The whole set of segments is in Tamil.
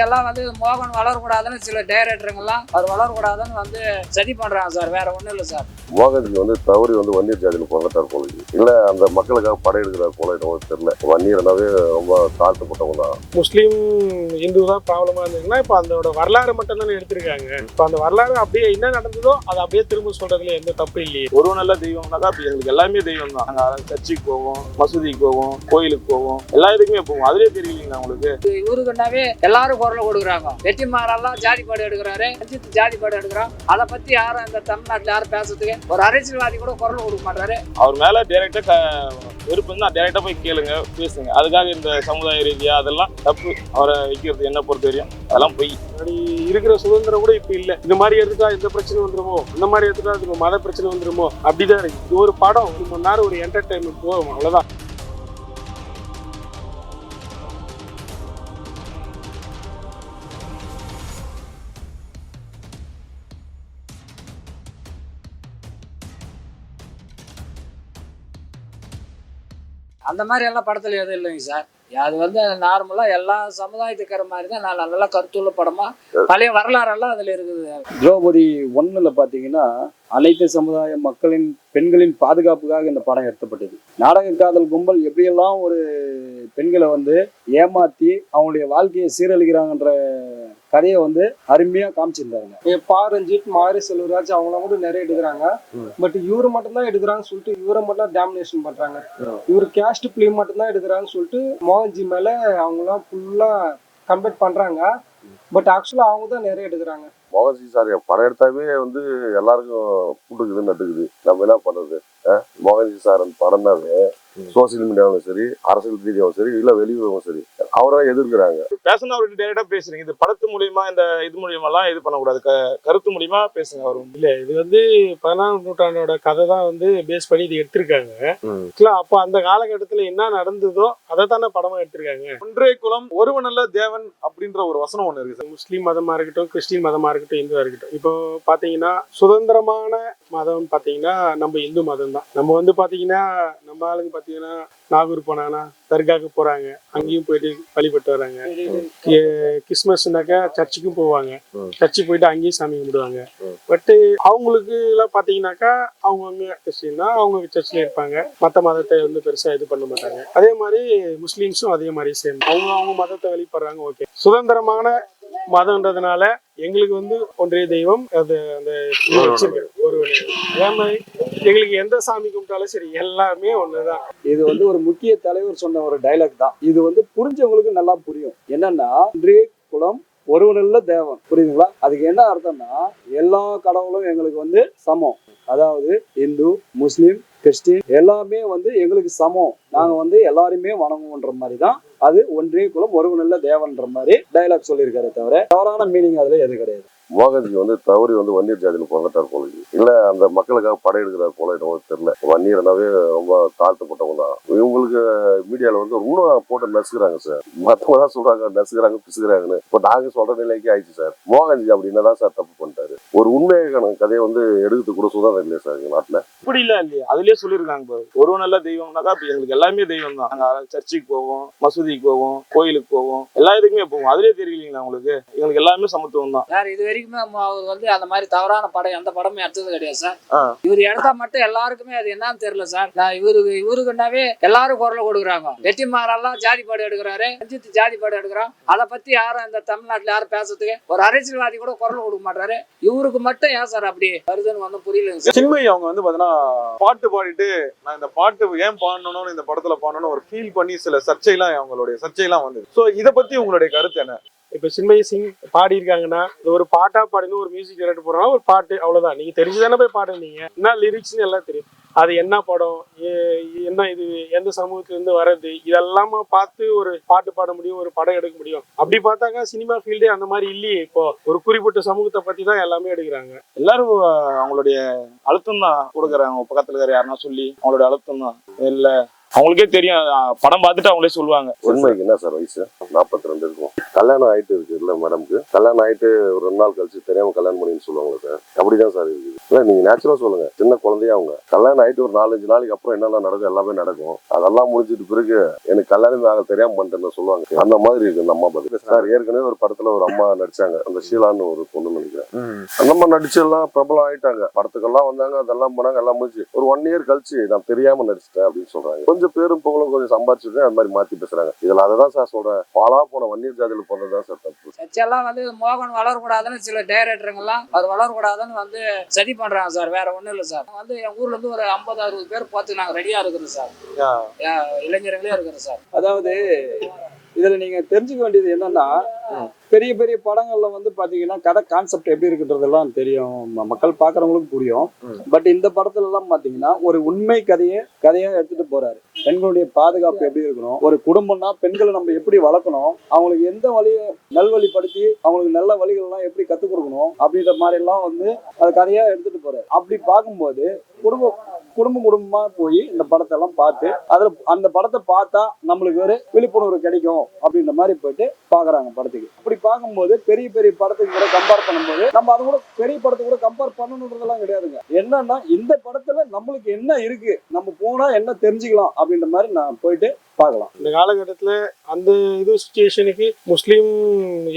எல்லாம் வந்து மோகன் வளரக்கூடாதுன்னு சில டைரக்டருங்கெல்லாம் அவர் வளரக்கூடாதுன்னு வந்து சதி பண்றாங்க சார். வேற ஒன்றும் இல்லை சார். மோகன்ஜி வந்து தவறி வந்து வன்னியர் ஜாதியில் பிறந்துட்டார் போல இல்லை அந்த மக்களுக்காக படையெடுக்கிறார் போல எனக்கு தெரியல. வன்னியர்னாவே ரொம்ப தாழ்த்தப்பட்டவங்க தான். முஸ்லீம் இந்து தான் ப்ராப்ளமா இருந்ததுன்னா இப்போ அதோட வரலாறு மட்டும் தானே எடுத்திருக்காங்க. இப்போ அந்த வரலாறு அப்படியே என்ன நடந்ததோ அதை அப்படியே திரும்ப சொல்றதுல எந்த தப்பு இல்லையே. ஒரு நல்ல தெய்வம்னாக்கா அப்படி எங்களுக்கு எல்லாமே தெய்வம் தான். நாங்கள் சர்ச்சுக்கு போவோம், மசூதிக்கு போவோம், கோயிலுக்கு போவோம், எல்லா இதுக்குமே போவோம். அதுலேயே தெரியலீங்களா உங்களுக்கு? இவருக்குன்னாவே எல்லாரும் குரல் கொடுக்குறாங்க. வெற்றிமாறெல்லாம் ஜாதி பாடு எடுக்கிறாரு, ரஞ்சித் ஜாதி பாடு எடுக்கிறான். அதை பத்தி யாரும் இந்த தமிழ்நாட்டில் யாரும் பேசுறதுக்கு ஒரு அரசியல்வாதி கூட குரல் கொடுக்க மாட்டாரு. அவர் மேல டைரக்டா விருப்பம் தான், டைரக்டா போய் கேளுங்க, பேசுங்க. அதுக்காக இந்த சமுதாய ரீதியா அதெல்லாம் தப்பு. அவரை வைக்கிறது என்ன பொறுத்த வரையும் அதெல்லாம் போய் அப்படி இருக்கிற சுதந்திரம் கூட இப்ப இல்ல. இந்த மாதிரி எடுத்துட்டா இந்த பிரச்சனை வந்துருமோ, இந்த மாதிரி எடுத்துட்டா அதுக்கு மத பிரச்சனை வந்துருமோ, அப்படிதான் இருக்கு. இது ஒரு படம், 1 மணி நேரம் ஒரு என்டர்டைன்மெண்ட் போகும், அவ்வளவுதான். அந்த மாதிரி எல்லாம் படத்துல எதுவும் இல்லைங்க சார். அது வந்து நார்மலா எல்லா சமுதாயத்துக்கிற மாதிரி தான் நல்லா கருத்துள்ள படமா பழைய வரலாறெல்லாம் அதுல இருக்குது. திரௌபதி 1ல பாத்தீங்கன்னா அனைத்து சமுதாய மக்களின் பெண்களின் பாதுகாப்புக்காக இந்த படம் எடுத்தப்பட்டது. நாடக காதல் கும்பல் எப்படியெல்லாம் ஒரு பெண்களை வந்து ஏமாத்தி அவங்களுடைய வாழ்க்கையை சீரழிக்கிறாங்கன்ற கதையை வந்து அருமையா காமிச்சிருந்தாங்க. ரஞ்சித், மாரி செல்வராஜ் அவங்களாம் கூட நிறைய எடுக்கிறாங்க. பட் இவரு மட்டும் தான் எடுக்கிறாங்கன்னு சொல்லிட்டு இவரை மட்டும் டாமினேஷன் பண்றாங்க. இவரு கேஸ்ட் பிலிம் மட்டும் தான் எடுக்கிறாங்கன்னு சொல்லிட்டு மோகன்ஜி மேல அவங்களாம் ஃபுல்லா கம்பேர் பண்றாங்க. பட் ஆக்சுவலா அவங்க தான் நிறைய எடுக்கிறாங்க. மோகன்ஜி சார் படம் எடுத்தாவே வந்து எல்லாருக்கும் கூட்டுக்குது நட்டுக்குது. நம்ம என்ன பண்றது? மோகன்ஜி சார் அந்த படம்னாவே சோசியல் மீடியாவும் சரி, அரசியல் ரீதியாவும் சரி, இல்ல வெளியுறவும் சரி, அவரை எதிர்க்கிறாங்க. பேசணும், அவர்கிட்ட டைரக்டா பேசுறீங்க. இது படத்து மூலியமா இந்த இது மூலியமா எல்லாம் இது பண்ணக்கூடாது, கருத்து மூலியமா பேசுங்க. அவரும் இல்ல, இது வந்து 14ஆம் நூற்றாண்டோட கதை தான் வந்து பேஸ் பண்ணி இது எடுத்திருக்காங்க. அப்ப அந்த காலகட்டத்துல என்ன நடந்ததோ அதை தானே படமா எடுத்திருக்காங்க. ஒன்றே குலம் ஒருவனல்ல தேவன் அப்படின்ற ஒரு வசனம் ஒண்ணு இருக்கு. முஸ்லீம் மதமா இருக்கட்டும், கிறிஸ்டின் மதமா இருக்கட்டும், இந்துவா இருக்கட்டும். இப்போ பாத்தீங்கன்னா சுதந்திரமான மதம் பாத்தீங்கன்னா நம்ம இந்து மதம் தான். நம்ம வந்து பாத்தீங்கன்னா நம்ம ஆளுங்க பாத்தீங்கன்னா நாகூர் போனாங்கன்னா தர்காவுக்கு போறாங்க, அங்கேயும் போயிட்டு வழிபட்டு வராங்க. கிறிஸ்மஸ்னாக்கா சர்ச்சுக்கும் போவாங்க, சர்ச்சுக்கு போயிட்டு அங்கேயும் சாமி கும்பிடுவாங்க. பட் அவங்களுக்கு எல்லாம் பாத்தீங்கன்னாக்கா அவங்க கிறிஸ்டின்னா அவங்க சர்ச்சில் இருப்பாங்க, மற்ற மதத்தை வந்து பெருசா இது பண்ண மாட்டாங்க. அதே மாதிரி முஸ்லீம்ஸும் அதே மாதிரி சேம் அவங்க மதத்தை வெளிப்படுறாங்க. ஓகே, சுதந்திரமான மதம்ன்றதுனால எங்களுக்கு வந்து ஒன்றே தெய்வம், அது அந்த வச்சிருக்க ஒரு அதே மாதிரி எங்களுக்கு எந்த சாமி கும்பிட்டாலும் சரி எல்லாமே ஒண்ணுதான். இது வந்து ஒரு முக்கிய தலைவர் சொன்ன ஒரு டைலாக் தான். இது வந்து புரிஞ்சவங்களுக்கு நல்லா புரியும். என்னன்னா ஒன்றே குலம் ஒருவனல்ல தேவன், புரியுதுங்களா? அதுக்கு என்ன அர்த்தம்னா எல்லா கடவுளும் எங்களுக்கு வந்து சமம். அதாவது இந்து, முஸ்லீம், கிறிஸ்டின் எல்லாமே வந்து எங்களுக்கு சமம், நாங்க வந்து எல்லாருமே வணங்குவோன்ற மாதிரி தான் அது ஒன்றே குலம் ஒருவனல்ல தேவன்ற மாதிரி டைலாக் சொல்லியிருக்காரு. தவிர தவறான மீனிங் அதுல எது கிடையாது. மோகன்ஜி வந்து தவறி வந்து வன்னியர் ஜாதியில் பிறந்துட்டார் போல இல்ல அந்த மக்களுக்காக படையெடுக்கிறார் போல எனக்கு தெரியல. வன்னியர்னாவே ரொம்ப தாழ்த்தப்பட்டவங்க தான். இவங்களுக்கு மீடியால வந்து இன்னும் போட்டு நசுக்கிறாங்க சார். மற்றவங்க தான் சொல்றாங்க நசுக்கிறாங்க பிசுக்கிறாங்கன்னு. இப்போ நாங்க சொல்ற நிலைக்கு ஆயிடுச்சு சார். மோகன்ஜி அப்படி என்னதான் சார் தப்பு பண்ணிட்டாரு? ஒரு உண்மையான கதையை வந்து எடுத்து கூட சுதந்திரம் இல்லையா சார் எங்க நாட்டுல? இப்படி இல்லையா? அதுலயே சொல்லியிருக்காங்க, ஒரு நல்ல தெய்வம்னாக்கா அப்படி எங்களுக்கு எல்லாமே தெய்வம் தான். நாங்க சர்ச்சுக்கு போவோம், மசூதிக்கு போவோம், கோயிலுக்கு போவோம், எல்லா இதுக்குமே போவோம். அதுலயே தெரியலீங்களா உங்களுக்கு? எங்களுக்கு எல்லாமே சமத்துவம் தான். சார் இது வரைக்குமே அவர் வந்து அந்த மாதிரி தவறான படம் எந்த படமும் எடுத்தது கிடையாது சார். இவர் எடுத்தா மட்டும் எல்லாருக்குமே அது என்னன்னு தெரியல சார். இவருக்குன்னாவே எல்லாரும் குரல் கொடுக்குறாங்க. வெற்றிமாறெல்லாம் ஜாதி பாடு எடுக்கிறாரு, ரஞ்சித் ஜாதி பாடு எடுக்கிறான். அதை பத்தி யாரும் இந்த தமிழ்நாட்டுல யாரும் பேசுறதுக்கு ஒரு அரசியல்வாதி கூட குரல் கொடுக்க மாட்டாரு. இவருக்கு மட்டும் ஏன் சார் அப்படி வருதுன்னு வந்து புரியல. சின்மயி அவங்க வந்து பாத்தீங்கன்னா பாட்டு பாடிட்டு நான் இந்த பாட்டு ஏன் பாடணும்னு இந்த படத்துல பாடணும்னு ஒரு ஃபீல் பண்ணி சில சர்ச்சைலாம் அவங்களுடைய சர்ச்சைலாம் வந்து. சோ இதை பத்தி உங்களுடைய கருத்து என்ன? இப்ப சின்மயி சிங் பாடி இருக்காங்கன்னா ஒரு பாட்டா பாடினு ஒரு மியூசிக் டைரக்டர் போறாங்க, ஒரு பாட்டு அவ்வளவுதான். நீங்க தெரிஞ்சுதானே போய் பாடுனீங்க, என்ன லிரிக்ஸ்னு எல்லாம் தெரியும். அது என்ன படம், என்ன இது, எந்த சமூகத்துல இருந்து வர்றது, இதெல்லாம் பார்த்து ஒரு பாட்டு பாட முடியும், ஒரு படம் எடுக்க முடியும். அப்படி பார்த்தாக்கா சினிமா ஃபீல்டே அந்த மாதிரி இல்லையே. இப்போ ஒரு குறிப்பிட்ட சமூகத்தை பத்தி தான் எல்லாமே எடுக்கிறாங்க. எல்லாரும் அவங்களுடைய அழுத்தம் தான் கொடுக்குறாங்க. பக்கத்துல இருக்கிற யாருன்னா சொல்லி அவங்களுடைய அழுத்தம் தான். இல்ல அவங்களுக்கே தெரியும், படம் பார்த்துட்டு அவங்களே சொல்லுவாங்க. உண்மைக்கு என்ன சார் வயசு? 42 இருக்கும். கல்யாணம் ஆயிட்டு இருக்கு இல்ல மேடம்க்கு? கல்யாணம் ஆயிட்டு ஒரு 2 நாள் கழிச்சு தெரியாம கல்யாணம் பண்ணின்னு சொல்லுவாங்க சார். அப்படிதான் சார் இருக்குது. இல்ல நீங்க நேச்சுரலா சொல்லுங்க. சின்ன குழந்தையா அவங்க கல்யாணம் ஆயிட்டு ஒரு 4-5 நாளைக்கு அப்புறம் என்னெல்லாம் நடக்கும் எல்லாமே நடக்கும். அதெல்லாம் முடிஞ்சிட்டு பிறகு எனக்கு கல்யாணமே ஆக தெரியாம பண்ணிட்டேன்னு சொல்லுவாங்க. அந்த மாதிரி இருக்கு இந்த அம்மா பதில் சார். ஏற்கனவே ஒரு படத்துல ஒரு அம்மா நடிச்சாங்க, அந்த ஷீலான்னு ஒரு பொண்ணு நினைக்கிறேன். அந்த அம்மா நடிச்சு எல்லாம் பிரபலம் ஆயிட்டாங்க, படத்துக்கெல்லாம் வந்தாங்க, அதெல்லாம் பண்ணாங்க, எல்லாம் முடிச்சு ஒரு 1 இயர் கழிச்சு நான் தெரியாம நடிச்சிட்டேன் அப்படின்னு சொல்றாங்க. கொஞ்சம் பேரும் புகழும் கொஞ்சம் சம்பாதிச்சுட்டு அது மாதிரி மாத்தி பேசுறாங்க. இதுல அதான் சார் சொல்றேன், பாலா போன வன்னியர் ஜாதியில போனதுதான் சார் தப்பு. சர்ச்செல்லாம் வந்து மோகன் வளரக்கூடாதுன்னு சில டைரக்டருங்கெல்லாம் அவர் வளரக்கூடாதுன்னு வந்து சதி பண்றாங்க சார். வேற ஒண்ணும் இல்லை சார். வந்து என் ஊர்ல இருந்து ஒரு 50-60 பேர் பார்த்து நாங்க ரெடியா இருக்கிறோம் சார். இளைஞர்களே இருக்கிறோம் சார். அதாவது இதுல நீங்க தெரிஞ்சுக்க வேண்டியது என்னன்னா, பெரிய பெரிய படங்கள்ல வந்து பாத்தீங்கன்னா கதை கான்செப்ட் எப்படி இருக்குன்றதெல்லாம் தெரியும், மக்கள் பாக்குறவங்களுக்கு புரியும். பட் இந்த படத்துல எல்லாம் பாத்தீங்கன்னா ஒரு உண்மை கதையா எடுத்துட்டு போறாரு. பெண்களுடைய பாதுகாப்பு எப்படி இருக்கணும், ஒரு குடும்பம்னா பெண்களை நம்ம எப்படி வளர்க்கணும், அவங்களுக்கு எந்த வழியை நல்வழிப்படுத்தி அவங்களுக்கு நல்ல வழிகள் எல்லாம் எப்படி கத்துக் கொடுக்கணும் அப்படின்ற மாதிரி எல்லாம் வந்து அது கதையா எடுத்துட்டு போறாரு. அப்படி பார்க்கும்போது குடும்பமா போய் இந்த படத்தை எல்லாம் பார்த்து அதுல அந்த படத்தை பார்த்தா நம்மளுக்கு ஒரு விழிப்புணர்வு கிடைக்கும் அப்படின்ற மாதிரி போயிட்டு பாக்குறாங்க படத்துக்கு. அப்படி பார்க்கும்போது பெரிய பெரிய படத்துக்கு கூட கம்பேர் பண்ணும்போது நம்ம அது கூட பெரிய படத்தை கூட கம்பேர் பண்ணணுன்றதெல்லாம் கிடையாதுங்க. என்னன்னா இந்த படத்துல நம்மளுக்கு என்ன இருக்கு, நம்ம போனா என்ன தெரிஞ்சுக்கலாம் அப்படின்ற மாதிரி நான் போயிட்டு பார்க்கலாம். இந்த காலகட்டத்துல அந்த இது சுச்சுவேஷனுக்கு முஸ்லீம்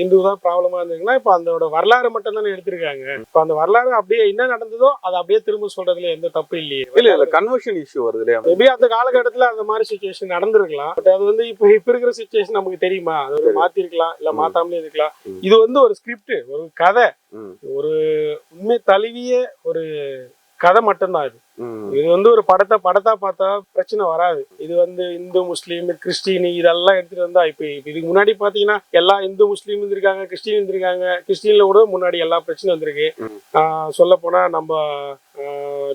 இந்து தான் ப்ராப்ளமா இருந்ததுன்னா இப்ப அதோட வரலாறு மட்டும் தானே எடுத்திருக்காங்க. இப்ப அந்த வரலாறு அப்படியே என்ன நடந்ததோ அதை அப்படியே திரும்ப சொல்றதுல எந்த தப்பு இல்லையே. இல்ல கன்வர்ஷன் இஷ்யூ வருது இல்லையா? மேபி அந்த காலகட்டத்துல அந்த மாதிரி சுச்சுவேஷன் நடந்திருக்கலாம். பட் அது வந்து இப்ப இருக்கிற சுச்சுவேஷன் நமக்கு தெரியுமா, அது ஒரு மாத்திருக்கலாம் இல்ல மாத்தாமலே இருக்கலாம். இது வந்து ஒரு ஸ்கிரிப்ட், ஒரு கதை, ஒரு உண்மை தழுவிய ஒரு கதை மட்டும்தான் இது. இது வந்து ஒரு படத்தா பார்த்தா பிரச்சனை வராது. இது வந்து இந்து முஸ்லீம் கிறிஸ்டின் இதெல்லாம் எடுத்துட்டு வந்தா இப்ப இதுக்கு முன்னாடி பாத்தீங்கன்னா எல்லா இந்து முஸ்லீம் இருந்திருக்காங்க, கிறிஸ்டின் இருந்திருக்காங்க. கிறிஸ்டின்ல கூட முன்னாடி எல்லா பிரச்சனையும் வந்திருக்கு. சொல்ல போனா நம்ம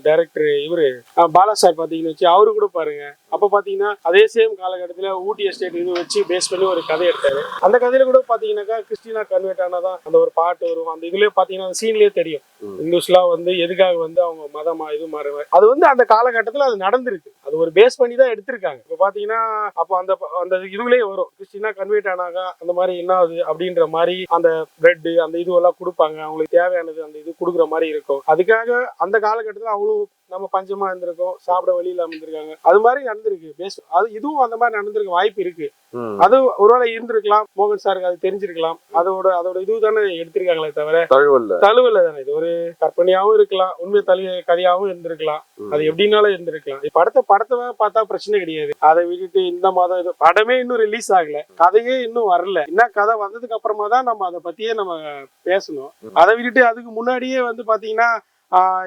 டைரக்டர் இவரு பாலா சார் பாத்தீங்கன்னு வச்சு அவரு கூட பாருங்க. அப்ப பாத்தீங்கன்னா அதே சேம் காலகட்டத்துல ஊட்டி எஸ்டேட் இது வச்சு பேஸ் பண்ணி ஒரு கதை எடுத்தாரு. அந்த கதையில கூட பாத்தீங்கன்னாக்கா கிறிஸ்டினா கன்வெர்ட் ஆனாதான் அந்த ஒரு பாட்டு வரும். அந்த இதுலயே பாத்தீங்கன்னா அந்த சீன்லயே தெரியும் இந்துஸ்லாம் வந்து எதுக்காக வந்து அவங்க மதமா இது மாறுவாங்க. அது வந்து அந்த காலகட்டத்துல அது நடந்திருக்கு. அது ஒரு பேஸ் பண்ணி தான் எடுத்திருக்காங்க. இப்ப பாத்தீங்கன்னா அப்ப அந்த இதுலயே வரும் கிறிஸ்டினா கன்வெர்ட் ஆனாங்க அந்த மாதிரி என்ன ஆகுது அப்படின்ற மாதிரி அந்த பிரெட் அந்த இதுவெல்லாம் கொடுப்பாங்க. அவங்களுக்கு தேவையானது அந்த இது கொடுக்குற மாதிரி இருக்கும். அதுக்காக அந்த காலகட்டத்துல அவ்வளவு நம்ம பஞ்சமா இருந்திருக்கோம், சாப்பிட வழி இல்லாம இருந்திருக்காங்க. அது மாதிரி நடந்திருக்கு பேஸ். அது இதுவும் அந்த மாதிரி நடந்திருக்க வாய்ப்பு இருக்கு. அது ஒருவேளை இருந்திருக்கலாம், மோகன் சாருக்கு அது தெரிஞ்சிருக்கலாம். அதோட இது தானே எடுத்திருக்காங்களே தவிர தழுவல தானே. இது ஒரு கற்பனையாவும் இருக்கலாம், உண்மை கதையாவும் இருந்திருக்கலாம். அது எப்படின்னாலும் இருந்திருக்கலாம். படத்தை பார்த்தா பிரச்சனை கிடையாது. அதை விட்டுட்டு இந்த மாதம் இது படமே இன்னும் ரிலீஸ் ஆகல, கதையே இன்னும் வரல. என்ன கதை வந்ததுக்கு அப்புறமா தான் நம்ம அதை பத்தியே நம்ம பேசணும். அதை விட்டுட்டு அதுக்கு முன்னாடியே வந்து பாத்தீங்கன்னா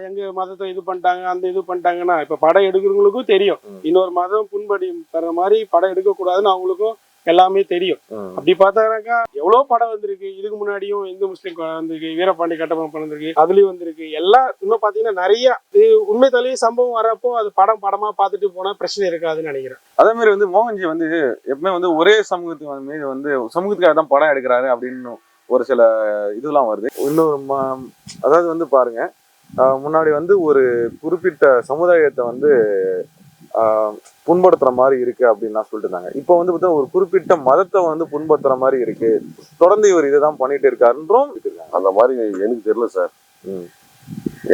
எங்க மதத்தை இது பண்ணிட்டாங்க அந்த இது பண்ணிட்டாங்கன்னா இப்ப படம் எடுக்கிறவங்களுக்கும் தெரியும். இன்னொரு மதம் புண்படி தர மாதிரி படம் எடுக்க கூடாதுன்னு அவங்களுக்கும் எல்லாமே தெரியும். அப்படி பார்த்தாக்கா எவ்வளவு படம் வந்திருக்கு. இதுக்கு முன்னாடியும் இந்து முஸ்லீம் வந்திருக்கு, வீரபாண்டி கட்டபொம்மன் வந்திருக்கு, அதுலயும் வந்திருக்கு. எல்லாம் இன்னும் பாத்தீங்கன்னா நிறைய உண்மை தலைய சம்பவம் வரப்போ அது படமா பார்த்துட்டு போனா பிரச்சனை இருக்காதுன்னு நினைக்கிறேன். அதே மாதிரி வந்து மோகன்ஜி வந்து எப்பவுமே வந்து ஒரே சமூகத்துக்கு மீது வந்து சமூகத்துக்காக தான் படம் எடுக்கிறாரு அப்படின்னு ஒரு சில இதெல்லாம் வருது. இன்னொரு அதாவது வந்து பாருங்க, முன்னாடி வந்து ஒரு குறிப்பிட்ட சமுதாயத்தை வந்து புண்படுத்துற மாதிரி இருக்கு அப்படின்னு சொல்லிட்டு இருந்தாங்க. இப்போ வந்து பார்த்தா ஒரு குறிப்பிட்ட மதத்தை வந்து புண்படுத்துற மாதிரி இருக்கு, தொடர்ந்து இவர் இதை தான் பண்ணிட்டு இருக்காருன்றோம். அந்த மாதிரி எனக்கு தெரியல சார்.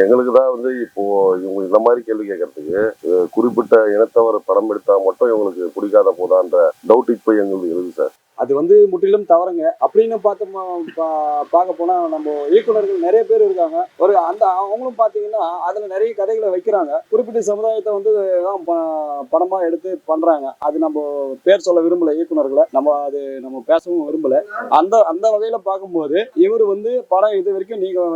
எங்களுக்கு தான் வந்து இப்போ இவங்க இந்த மாதிரி கேள்வி கேட்கறதுக்கு குறிப்பிட்ட இனத்தவர் படம் எடுத்தா மட்டும் இவங்களுக்கு பிடிக்காத போதான்ற டவுட் இப்போ எங்களுக்கு எழுது சார். அது வந்து முற்றிலும் தவறுங்க. அப்படின்னு பார்க்க போனா நம்ம இயக்குநர்கள் நிறைய பேர் இருக்காங்க. அவங்களும் பாத்தீங்கன்னா அதுல நிறைய கதைகளை வைக்கிறாங்க. குறிப்பிட்ட சமுதாயத்தை வந்து படமா எடுத்து பண்றாங்க. அது நம்ம பேர் சொல்ல விரும்பல, இயக்குநர்களை நம்ம பேசவும் விரும்பல. அந்த வகையில பார்க்கும்போது இவர் வந்து படம் இது வரைக்கும் நீங்க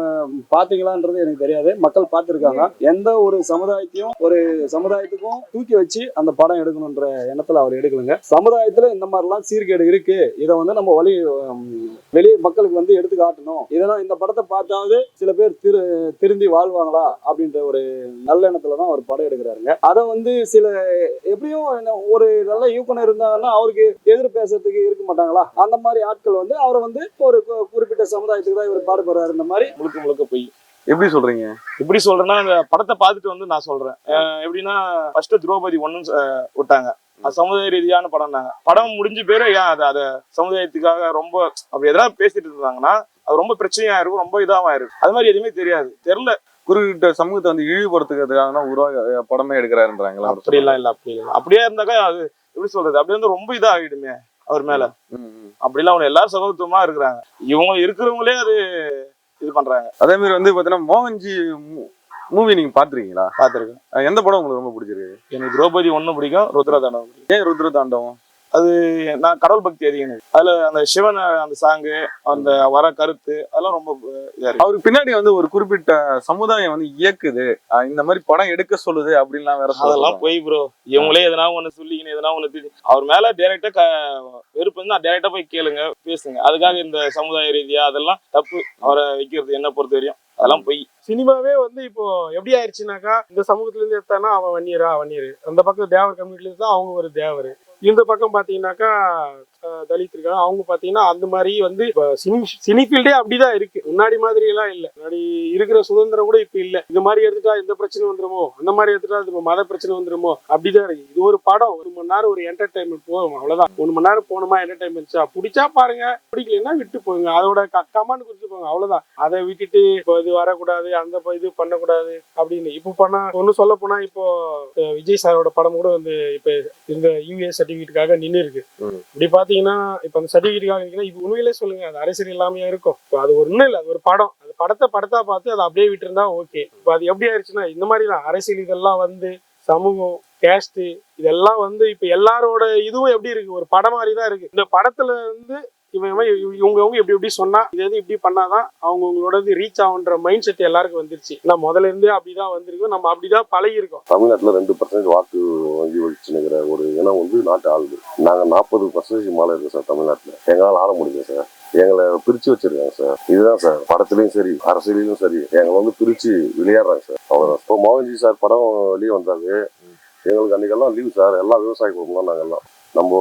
பாத்தீங்களான்றது எனக்கு தெரியாது. மக்கள் பார்த்திருக்காங்க. எந்த ஒரு சமுதாயத்துக்கும் தூக்கி வச்சு அந்த படம் எடுக்கணும்ன்ற எண்ணத்துல அவர் எடுக்கலுங்க. சமுதாயத்துல இந்த மாதிரிலாம் சீர்கேடு இருக்கு, இதை வந்து நம்ம வெளியே மக்களுக்கு வந்து எடுத்து காட்டணும். இதெல்லாம் இந்த படத்தை பார்த்தாவது சில பேர் திருந்தி வாழ்வாங்களா அப்படின்ற ஒரு நல்ல எண்ணத்துலதான் அவர் படம் எடுக்கிறாருங்க. அதை வந்து சில எப்படியும் ஒரு நல்ல இயக்குனர் இருந்தாங்கன்னா அவருக்கு எதிர் பேசுறதுக்கு இருக்க மாட்டாங்களா, அந்த மாதிரி ஆட்கள் வந்து அவரை வந்து ஒரு குறிப்பிட்ட சமுதாயத்துக்கு தான் இவர் பாடுபடுறாரு. இந்த மாதிரி முழுக்க போய் எப்படி சொல்றீங்க? எப்படி சொல்றேன்னா அந்த படத்தை பார்த்துட்டு வந்து நான் சொல்றேன். எப்படின்னா ஃபர்ஸ்ட் திரௌபதி 1 விட்டாங்க. அது சமுதாய ரீதியான படம்னாங்க. படம் முடிஞ்ச பேரு ஏன் அதை சமுதாயத்துக்காக ரொம்ப அப்படி எதாவது பேசிட்டு இருந்தாங்கன்னா அது ரொம்ப பிரச்சனையா இருக்கும், ரொம்ப இதாவா இருக்கும். அது மாதிரி எதுவுமே தெரியல. குறிப்பிட்ட சமூகத்தை வந்து இழிவுபடுத்துறதுக்காக உருவாக படமே எடுக்கிறாருன்றாங்களா? அப்படிலாம் இல்ல. அப்படியே இருந்தாக்கா அது எப்படி சொல்றது, அப்படி வந்து ரொம்ப இதா ஆகிடுமே அவர் மேல. அப்படிலாம் அவங்க எல்லாரும் சகோதரமா இருக்கிறாங்க, இவங்க இருக்கிறவங்களே அது இது பண்றாங்க. அதே மாதிரி வந்து பாத்தீங்கன்னா மோகன்ஜி மூவி நீங்க பாத்துருக்கீங்களா? பாத்துருக்கேன். எந்த படம் உங்களுக்கு ரொம்ப பிடிச்சிருக்கு? எனக்கு திரௌபதி 1 பிடிக்கும், ருத்ரதாண்டவம் பிடிக்கும். ஏன் ருத்ரதாண்டவம்? அது நான் கடவுள் பக்தி அதிகம் எனக்கு. அதுல அந்த சிவன் அந்த சாங்கு, அந்த வர கருத்து அதெல்லாம் ரொம்ப இதா இருக்கு. அவருக்கு பின்னாடி வந்து ஒரு குறிப்பிட்ட சமுதாயம் வந்து இயக்குது, இந்த மாதிரி படம் எடுக்க சொல்லுது அப்படின்லாம் வேற அதெல்லாம் போய் ப்ரோ. இவங்களே எதனா ஒண்ணு சொல்லிக்கணும், எதனா ஒண்ணு அவர் மேல டைரக்டா வெறுப்பு இருந்தா டைரக்டா போய் கேளுங்க, பேசுங்க. அதுக்காக இந்த சமுதாய ரீதியா அதெல்லாம் தப்பு. அவரை வைக்கிறது என்ன பொறுத்த வரையும் அதெல்லாம் போய். சினிமாவே வந்து இப்போ எப்படி ஆயிடுச்சுனாக்கா, இந்த சமூகத்துல இருந்து எடுத்தானா அவன் வன்னியர், அந்த பக்கம் தேவர் கம்யூனிட்டில இருந்து அவங்க ஒரு தேவர், இந்த பக்கம் பாத்தீங்கன்னாக்கா தலித் இருக்காங்க, அவங்க பாத்தீங்கன்னா அந்த மாதிரி வந்து சினி ஃபீல்டே அப்படிதான் இருக்கு. முன்னாடி மாதிரி எல்லாம் இல்ல. முன்னாடி இருக்கிற சுதந்திரம் கூட இப்ப இல்ல. இந்த மாதிரி எடுத்துட்டா இந்த பிரச்சனை வந்துருமோ, அந்த மாதிரி எடுத்துட்டா இது மத பிரச்சனை வந்துருமோ, அப்படிதான் இருக்கு. இது ஒரு படம், 1 மணி நேரம் ஒரு என்டர்டைன்மெண்ட் போகும், அவ்வளவுதான். 1 மணி நேரம் போகணுமா என்டர்டைன்மெண்ட்ஸா, பிடிச்சா பாருங்க, பிடிக்கலன்னா விட்டு போங்க, அதோட கமெண்ட் கொடுத்து போங்க, அவ்வளவுதான். அதை விட்டுட்டு இப்போ இது வரக்கூடாது, அந்த இது பண்ணக்கூடாது அப்படின்னு இப்போ பண்ணா ஒன்னும் சொல்ல போனா இப்போ விஜய் சாரோட படம் கூட வந்து இப்ப இந்த யூஎஸ் சர்டிபிகேட்டுக்காக நின்று இருக்கு. இப்படி பாத்தீங்கன்னா இப்ப அந்த சர்டிபிகேட்டுக்காக நிற்கணும். இப்ப உண்மையிலே சொல்லுங்க, அது அரசியல் இல்லாமையா இருக்கும். இப்போ அது ஒண்ணும் இல்லை, அது ஒரு படம். அது படத்தா பார்த்து அதை அப்படியே விட்டு இருந்தா ஓகே. இப்போ அது எப்படி ஆயிடுச்சுன்னா இந்த மாதிரி தான் அரசியல் இதெல்லாம் வந்து சமூகம், கேஸ்ட் இதெல்லாம் வந்து இப்ப எல்லாரோட இதுவும் எப்படி இருக்கு, ஒரு படம் மாதிரி தான் இருக்கு. இந்த படத்துல வந்து இவங்க எப்படி சொன்னா இது இப்படி பண்ணாதான் அவங்களோட ரீச் ஆகுன்ற மைண்ட் செட் எல்லாருக்கும் வந்துருச்சு. நான் முதல்ல இருந்தே அப்படிதான் வந்திருக்கோம், நம்ம அப்படிதான் பழகி இருக்கோம். தமிழ்நாட்டுல 2% வாக்கு வங்கி வச்சுங்கிற ஒரு இனம் வந்து நாட்டு ஆளுது. நாங்க 40% மேல இருக்கோம் சார் தமிழ்நாட்டுல. எங்களால் ஆள முடியும் சார். எங்களை பிரிச்சு வச்சிருக்காங்க சார். இதுதான் சார், படத்துலயும் சரி அரசியலையும் சரி எங்களை வந்து பிரிச்சு விளையாடுறாங்க சார். அவ்வளவுதான். இப்போ மோகன்ஜி சார் படம் வெளியே வந்தாவே எங்களுக்கு அன்னைக்கெல்லாம் லீவ் சார். எல்லாம் விவசாய குடும்பம் தான். நாங்கெல்லாம் நம்ம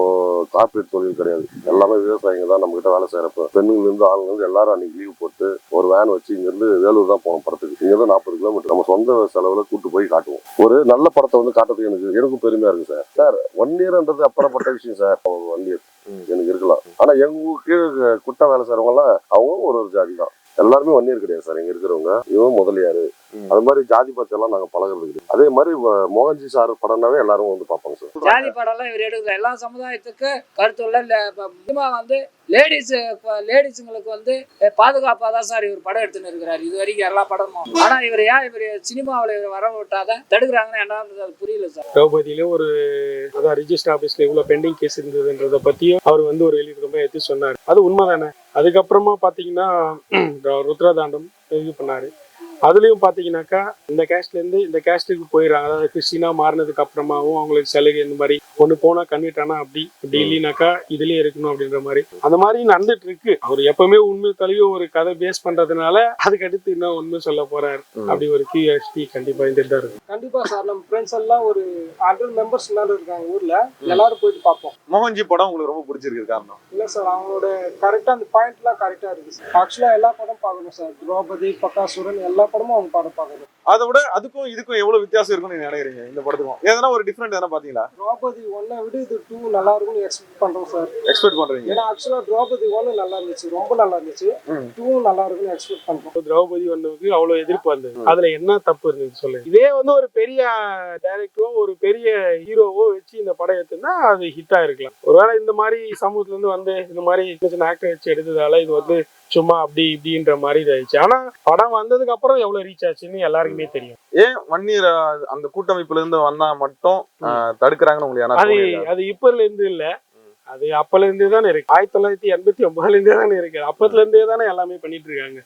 கார்பரேட் தொழில் கிடையாது, எல்லாமே விவசாயிங்க தான் நம்ம கிட்ட வேலை செய்யறப்ப. பெண்ணுங்க இருந்து ஆளுங்க இருந்து எல்லாரும் அன்னைக்கு லீவ் போட்டு ஒரு வேன் வச்சு இங்க இருந்து வேலூர் தான் போனோம் படத்துக்கு. இங்க தான் 40 கிலோமீட்டர் நம்ம சொந்த செலவுல கூட்டு போய் காட்டுவோம். ஒரு நல்ல படத்தை வந்து காட்டுறதுக்கு எனக்கும் பெருமையா இருக்கு சார். சார் 1 இயர்ன்றது அப்புறப்பட்ட விஷயம் சார். 1 இயர் எனக்கு இருக்கலாம். ஆனா எங்க கீழே குட்ட வேலை செய்யறவங்க எல்லாம் அவங்க ஒரு ஜாதி தான். எல்லாருமே 1 இயர் கிடையாது சார். இங்க இருக்கிறவங்க இவன் முதலியாரு, அது மாதிரி ஜாதி பத்தி எல்லாம் நாங்க பழகிறது கிடையாது. அதே மாதிரி மோகன்ஜி சார் படம்னாவே எல்லாரும் வந்து பார்ப்பாங்க சார். ஜாதி படம் எல்லாம் இவர் எடுக்கிற எல்லா சமுதாயத்துக்கு கருத்துள்ள முக்கியமா வந்து லேடிஸுங்களுக்கு வந்து பாதுகாப்பா தான் சார் இவர் படம் எடுத்துன்னு இருக்கிறாரு இது வரைக்கும் எல்லா படமும். ஆனா இவர் சினிமாவில் இவர் வர விட்டாத தடுக்கிறாங்கன்னு என்ன புரியல சார். திரௌபதியில ஒரு அதான் ரிஜிஸ்டர் ஆபீஸ்ல இவ்வளவு பெண்டிங் கேஸ் இருந்ததுன்றத பத்தியும் அவர் வந்து ஒரு வெளியிட்டு எடுத்து சொன்னாரு. அது உண்மைதானே. அதுக்கப்புறமா பாத்தீங்கன்னா ருத்ரதாண்டம் இது பண்ணாரு. அதுலயும் பாத்தீங்கன்னாக்கா இந்த கேஸ்ட்ல இருந்து இந்த கேஸ்டுக்கு போயிடுறாங்க. அதாவது கிறிஸ்டினா மாறினதுக்கு அப்புறமாவும் அவங்களுக்கு சலுகை இந்த மாதிரி ஒண்ணு போனா கன்வெர்ட் அப்படி இல்லைனாக்கா இதுலயே இருக்கணும் அப்படின்ற மாதிரி அந்த மாதிரி நடந்துட்டு இருக்கு. அவர் எப்பவுமே உண்மை தழுவி ஒரு கதை பேஸ் பண்றதுனால அதுக்கு அடுத்து இன்னும் உண்மை சொல்ல போறாரு. அப்படி ஒரு கியூரியாசிட்டி கண்டிப்பா இருந்துட்டு தான் இருக்கு. கண்டிப்பா சார். நம்ம ஃப்ரெண்ட்ஸ் எல்லாம் ஒரு 100 மெம்பர்ஸ் எல்லாரும் இருக்காங்க ஊர்ல. எல்லாரும் போயிட்டு பார்ப்போம். மோகன்ஜி படம் உங்களுக்கு ரொம்ப பிடிச்சிருக்கு காரணம்? இல்ல சார், அவங்களோட கரெக்டா அந்த பாயிண்ட் எல்லாம் கரெக்டா இருக்கு சார். ஆக்சுவலா எல்லா படம் பார்க்கணும் சார். திரௌபதி, பக்காசுரன் எல்லா படமும் அவங்க படம் பார்க்கணும். அதை விட அதுக்கும் இதுக்கும் எவ்வளவு வித்தியாசம் இருக்குன்னு நீங்க நினைக்கிறீங்க? இந்த படத்துக்கும் எதனா ஒரு டிஃபரெண்ட் எதனா பாத்தீங்களா? திரௌபதி 1 விட இது 2 நல்லா இருக்கும்னு எக்ஸ்பெக்ட் பண்றோம் சார். எக்ஸ்பெக்ட் பண்றீங்க? ஏன்னா ஆக்சுவலா திரௌபதி 1 நல்லா இருந்துச்சு, ரொம்ப நல்லா இருந்துச்சு. 2 நல்லா இருக்கும்னு எக்ஸ்பெக்ட் பண்றோம். திரௌபதி 1க்கு அவ்வளவு எதிர்ப்பு வந்தது. அதுல என்ன தப்பு இருந்தது சொல்லு. இதே வந்து ஒரு பெரிய டைரக்டரோ ஒரு பெரிய ஹீரோவோ வச்சு இந்த படம் எடுத்துனா அது ஹிட் ஆயிருக்கலாம். ஒருவேளை இந்த மாதிரி சமூகத்துல இருந்து வந்து இந்த மாதிரி சின்ன ஆக்டர் வச்சு எடுத்ததால இது வந்து சும்மா அப்படி இப்படின்ற மாதிரி இதாயிடுச்சு. ஆனா படம் வந்ததுக்கு அப்புறம் எவ்வளவு ரீச் ஆச்சுன்னு எல்லாருக்குமே தெரியும். ஏன் 1 இயர் அந்த கூட்டமைப்புல இருந்து வந்தா மட்டும் தடுக்கிறாங்கன்னு உங்களுக்கு? அது இப்பல இருந்து இல்ல, அது அப்பல இருந்தே தானே இருக்கு. 1989 இருந்தே தானே இருக்கு. அப்பத்துல இருந்தே தானே எல்லாமே பண்ணிட்டு இருக்காங்க.